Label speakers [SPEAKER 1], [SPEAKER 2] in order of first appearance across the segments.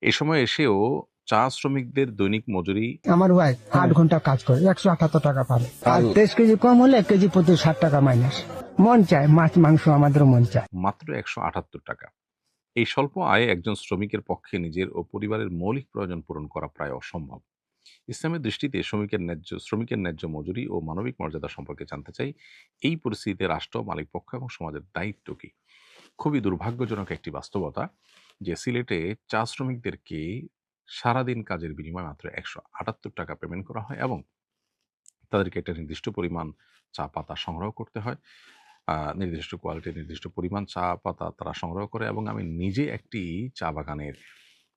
[SPEAKER 1] এ সময় এসেও চা শ্রমিকদের দৈনিক মজুরি
[SPEAKER 2] আমার ওয়াইফ 8 ঘন্টা কাজ করে 178 টাকা পাবে, আর 23 কেজি কম হলে 1 কেজি প্রতি 60 টাকা মাইনাস। মন চায় মাছ মাংস, আমাদের মন চায়।
[SPEAKER 1] মাত্র 178 টাকা। এই স্বল্প আয়ে একজন শ্রমিকের পক্ষে নিজের ও পরিবারের মৌলিক প্রয়োজন পূরণ করা প্রায় অসম্ভব। ইসলামের দৃষ্টিতে শ্রমিকের ন্যায্য মজুরি ও মানবিক মর্যাদা সম্পর্কে জানতে চাই, এই পরিস্থিতিতে রাষ্ট্র, মালিক পক্ষ এবং সমাজের দায়িত্ব কি? খুবই দুর্ভাগ্যজনক একটি বাস্তবতা যে সিলেটে চা শ্রমিকদেরকে সারাদিন কাজের বিনিময়ে মাত্র 178 টাকা পেমেন্ট করা হয় এবং তাদেরকে একটা নির্দিষ্ট পরিমাণ চা পাতা সংগ্রহ করতে হয়। নির্দিষ্ট কোয়ালিটির নির্দিষ্ট পরিমাণ চা পাতা তারা সংগ্রহ করে এবং আমি নিজে একটি চা বাগানের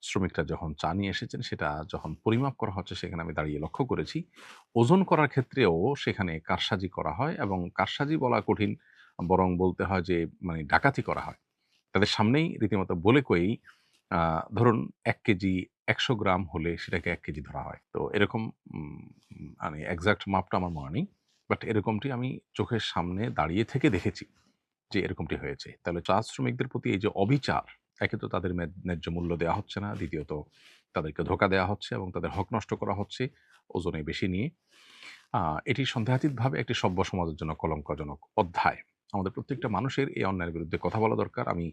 [SPEAKER 1] শ্রমিকরা যখন চা নিয়ে এসেছেন সেটা যখন পরিমাপ করা হচ্ছে সেখানে আমি দাঁড়িয়ে লক্ষ্য করেছি ওজন করার ক্ষেত্রেও সেখানে কারসাজি করা হয় এবং কারসাজি বলা কঠিন, বরং বলতে হয় যে মানে ডাকাতি করা হয়। তাদের সামনেই রীতিমতো বলে কয়েই ধরুন ১ কেজি ১০০ গ্রাম হলে সেটাকে ১ কেজি ধরা হয়। তো এরকম মানে এক্সাক্ট মাপটা আমার মনে নেই। বাট এরকমটি আমি চোখের সামনে দাঁড়িয়ে থেকে দেখেছি যে এরকমটি হয়েছে। তাহলে চা শ্রমিকদের প্রতি এই যে অবিচার, একে তো তাদের ন্যায্য মূল্য দেয়া হচ্ছে না, দ্বিতীয়ত তাদেরকে ধোঁকা দেয়া হচ্ছে এবং তাদের হক নষ্ট করা হচ্ছে ওজনে বেশি নিয়ে। এটি সন্দেহাতীতভাবে একটি সভ্য সমাজের জন্য কলঙ্কজনক অধ্যায়। আমাদের প্রত্যেকটা মানুষের এই অন্যায়ের বিরুদ্ধে কথা বলা দরকার। আমি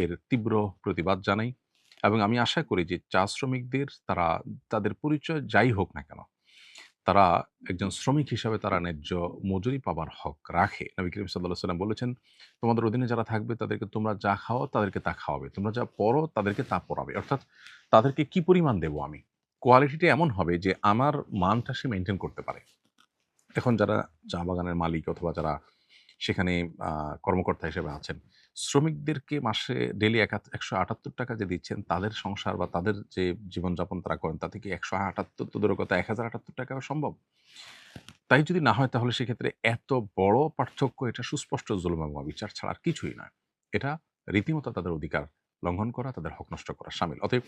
[SPEAKER 1] এর তীব্র প্রতিবাদ জানাই এবং আমি আশা করি যে চা শ্রমিকদের তাদের পরিচয় যাই হোক না কেন, তারা একজন শ্রমিক হিসাবে তারা ন্যায্য মজুরি পাবার হক রাখে। নবী করিম সাল্লাল্লাহু আলাইহি ওয়াসাল্লাম বলেছেন, "তোমাদের অধীনে যারা থাকবে তাদেরকে তোমরা যা খাওয়াও তাদেরকে তা খাওয়াবে। তোমরা যা পড়ো তাদেরকে তা পড়াবে।" অর্থাৎ তাদেরকে কি পরিমাণ দেব আমি? কোয়ালিটিটা এমন হবে যে আমার মানটা সে মেইনটেইন করতে পারে। এখন যারা চা বাগানের মালিক অথবা যারা সেখানে কর্মকর্তা হিসেবে আছেন, শ্রমিকদেরকে মাসে ডেইলি ১৭৮ টাকা যে দিচ্ছেন, তাদের সংসার বা তাদের যে জীবনযাপন তারা করেন, তাতে কি ১৭৮ তো দূরের কথা ১০৭৮ টাকাও সম্ভব? তাই যদি না হয় তাহলে সেক্ষেত্রে এত বড় পার্থক্য, এটা সুস্পষ্ট জুলুম এবং অবিচার ছাড়া আর কিছুই নয়। এটা রীতিমতো তাদের অধিকার লঙ্ঘন করা, তাদের হক নষ্ট করা শামিল। অতএব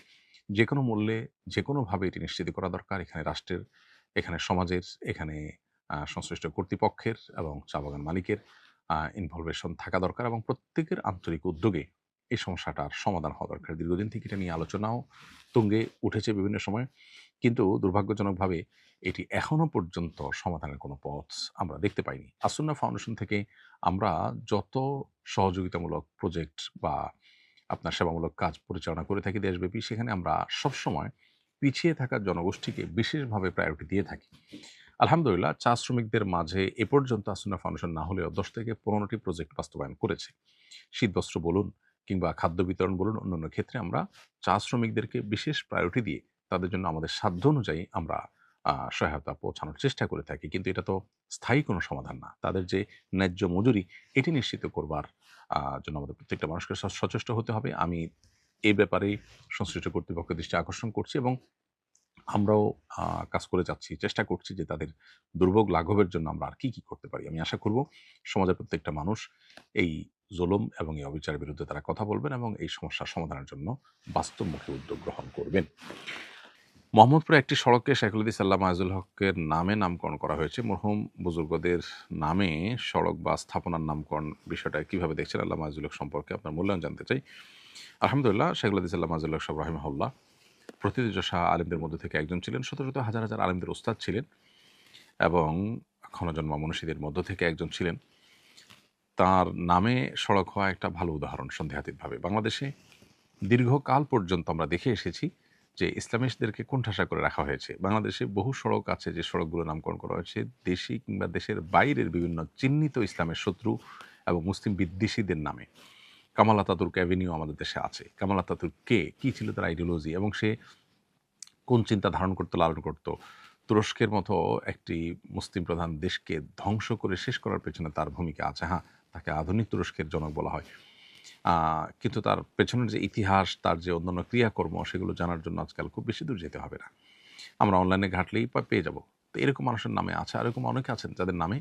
[SPEAKER 1] যেকোনো মূল্যে যেকোনোভাবে এটি নিশ্চিত করা দরকার। এখানে রাষ্ট্রের, এখানে সমাজের, এখানে সংশ্লিষ্ট কর্তৃপক্ষের এবং চা বাগান মালিকের ইনভলভেশন থাকা দরকার এবং প্রত্যেকের আন্তরিক উদ্যোগে এই সমস্যাটার সমাধান হওয়া দরকার। দীর্ঘদিন থেকে এটা নিয়ে আলোচনাও তুঙ্গে উঠেছে বিভিন্ন সময়। কিন্তু দুর্ভাগ্যজনকভাবে এটি এখনো পর্যন্ত সমাধানের কোনো পথ আমরা দেখতে পাইনি। আসুন্নাহ ফাউন্ডেশন থেকে আমরা যত সহযোগিতামূলক প্রজেক্ট বা আপনার সেবামূলক কাজ পরিচালনা করে থাকি দেশব্যাপী, সেখানে আমরা সবসময় পিছিয়ে থাকা জনগোষ্ঠীকে বিশেষভাবে প্রায়োরিটি দিয়ে থাকি। আলহামদুলিল্লাহ, চা শ্রমিকদের মাঝে এ পর্যন্ত আসুন্নাহ ফাউন্ডেশন না হলেও ১০ থেকে ১৫টি প্রজেক্ট বাস্তবায়ন করেছে। শীতবস্ত্র বলুন কিংবা খাদ্য বিতরণ বলুন, অন্যান্য ক্ষেত্রে আমরা চা শ্রমিকদেরকে বিশেষ প্রায়োরিটি দিয়ে তাদের জন্য আমাদের সাধ্য অনুযায়ী আমরা সহায়তা পৌঁছানোর চেষ্টা করে থাকি। কিন্তু এটা তো স্থায়ী কোনো সমাধান না। তাদের যে ন্যায্য মজুরি, এটি নিশ্চিত করবার জন্য আমাদের প্রত্যেকটা মানুষকে সচেষ্ট হতে হবে। আমি এই ব্যাপারে সংশ্লিষ্ট কর্তৃপক্ষের দৃষ্টি আকর্ষণ করছি এবং আমরাও কাজ করে যাচ্ছি। চেষ্টা করছি যে তাদের দুর্ভোগ লাঘবের জন্য আমরা আর কি করতে পারি। আমি আশা করব সমাজের প্রত্যেকটা মানুষ এই জুলুম এবং এই অবিচারের বিরুদ্ধে তারা কথা বলবেন এবং এই সমস্যার সমাধানের জন্য বাস্তবমুখী উদ্যোগ গ্রহণ করবেন। মোহাম্মদপুরে একটি সড়ককে শাইখুল হাদিস আল্লামা আজিজুল হকের নামে নামকরণ করা হয়েছে। মরহুম বুজুর্গদের নামে সড়ক বা স্থাপনার নামকরণ বিষয়টা কিভাবে দেখছেন? আল্লামা আজিজুল হক সম্পর্কে আপনার মূল্যায়ন জানতে চাই। আলহামদুলিল্লাহ, শাইখুল হাদিস আল্লামা আজিজুল হক সাহেব রাহিমাহুল্লাহ প্রথিতযশা আলেমদের মধ্য থেকে একজন ছিলেন। শত শত হাজার হাজার আলেমদের ওস্তাদ ছিলেন এবং ক্ষণজন্মা মনীষীদের মধ্য থেকে একজন ছিলেন। তার নামে সড়ক হওয়া একটা ভালো উদাহরণ সন্দেহাতীতভাবে। বাংলাদেশে দীর্ঘকাল পর্যন্ত আমরা দেখে এসেছি যে ইসলামিস্টদেরকে কোণঠাসা করে রাখা হয়েছে। বাংলাদেশে বহু সড়ক আছে যে সড়কগুলো নামকরণ করা হয়েছে দেশি কিংবা দেশের বাইরের বিভিন্ন চিহ্নিত ইসলামের শত্রু এবং মুসলিম বিদ্বেষীদের নামে। কামাল আতাতুর্ক অ্যাভিনিউ আমাদের দেশে আছে। কামাল আতাতুর্ক কে? কী ছিল তার আইডিওলজি এবং সে কোন চিন্তা ধারণ করতো, লালন করতো? তুরস্কের মতো একটি মুসলিম প্রধান দেশকে ধ্বংস করে শেষ করার পেছনে তার ভূমিকা আছে। হ্যাঁ, তাকে আধুনিক তুরস্কের জনক বলা হয়। কিন্তু তার পেছনের যে ইতিহাস, তার যে অন্যান্য ক্রিয়াকর্ম, সেগুলো জানার জন্য আজকাল খুব বেশি দূর যেতে হবে না। আমরা অনলাইনে ঘাঁটলেই পেয়ে যাব। তো এরকম মানুষের নামে আছে, আর এরকম অনেকে আছেন যাদের নামে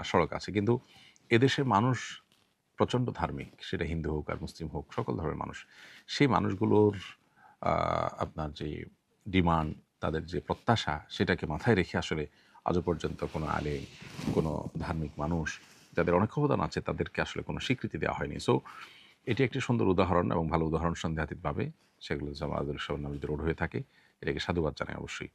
[SPEAKER 1] সড়ক আছে। কিন্তু এদেশের মানুষ প্রচণ্ড ধার্মিক, সেটা হিন্দু হোক আর মুসলিম হোক, সকল ধর্মের মানুষ। সেই মানুষগুলোর আপনার যে ডিমান্ড, তাদের যে প্রত্যাশা, সেটাকে মাথায় রেখে আসলে আজও পর্যন্ত কোনো আলেম, কোনো ধার্মিক মানুষ যাদের অনেক অবদান আছে, তাদেরকে আসলে কোনো স্বীকৃতি দেওয়া হয়নি। সো এটি একটি সুন্দর উদাহরণ এবং ভালো উদাহরণ সন্দেহাতীতভাবে সেগুলো জামাতুল ইসলাম রোড হয়ে থাকে, এটাকে সাধুবাদ জানাই অবশ্যই।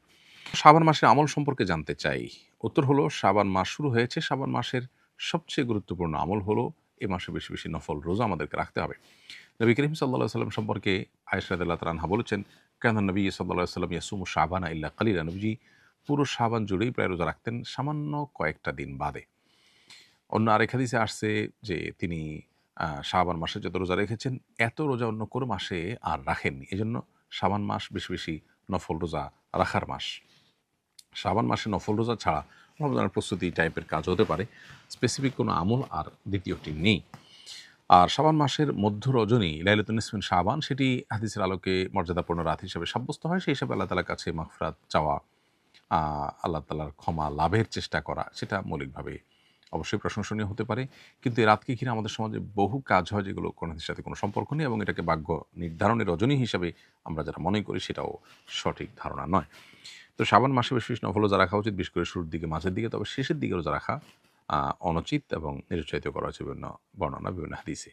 [SPEAKER 1] শাবান মাসের আমল সম্পর্কে জানতে চাই। উত্তর হলো, শাবান মাস শুরু হয়েছে। শাবান মাসের সবচেয়ে গুরুত্বপূর্ণ আমল হলো এ মাসে বেশি বেশি নফল রোজা আমাদেরকে রাখতে হবে। নবী করিম সাল্লাল্লাহু আলাইহি সাল্লাম সম্পর্কে আয়েশা রাদিয়াল্লাহু তাআলা আনহা বলেছেন, কানা নবী সাল্লাল্লাহু আলাইহি সাল্লাম ইয়াসুমু শাবানা ইল্লা কালিলা। নবীজি পুরো শাবান জুড়েই প্রায় রোজা রাখতেন, সামান্য কয়েকটা দিন বাদে। অন্য আরেক হাদিসে আসছে যে তিনি শাবান মাসে যত রোজা রেখেছেন এত রোজা অন্য কোনো মাসে আর রাখেননি। এজন্য শাবান মাস বেশি বেশি নফল রোজা রাখার মাস। শাবান মাসে নফল রোজা ছাড়া রমজানের প্রস্তুতি টাইপের কাজ হতে পারে, স্পেসিফিক কোনো আমল আর দ্বিতীয়টি নেই। আর শাবান মাসের মধ্য রজনী লাইলাতুন নিসফ মিন শাবান, সেটি হাদিসের আলোকে মর্যাদাপূর্ণ রাত হিসেবে সাব্যস্ত হয়। সেই হিসাবে আল্লাহ তাআলার কাছে মাগফিরাত চাওয়া, আল্লাহ তাআলার ক্ষমা লাভের চেষ্টা করা, সেটা মৌলিকভাবে অবশ্যই প্রশংসনীয় হতে পারে। কিন্তু এই রাতকে ঘিরে আমাদের সমাজে বহু কাজ হয় যেগুলো কোরআনের সাথে কোনো সম্পর্ক নেই, এবং এটাকে ভাগ্য নির্ধারণের রজনী হিসাবে আমরা যারা মনে করি সেটাও সঠিক ধারণা নয়। তো শাবান মাসে বেশি বেশি নফল রোজা রাখা উচিত, বিশেষ করে শুরুর দিকে, মাঝের দিকে। তবে শেষের দিকে রোজা রাখা অনুচিত এবং নিরুৎসাহিত করা হচ্ছে বিভিন্ন বর্ণনা, বিভিন্ন হাদিসে।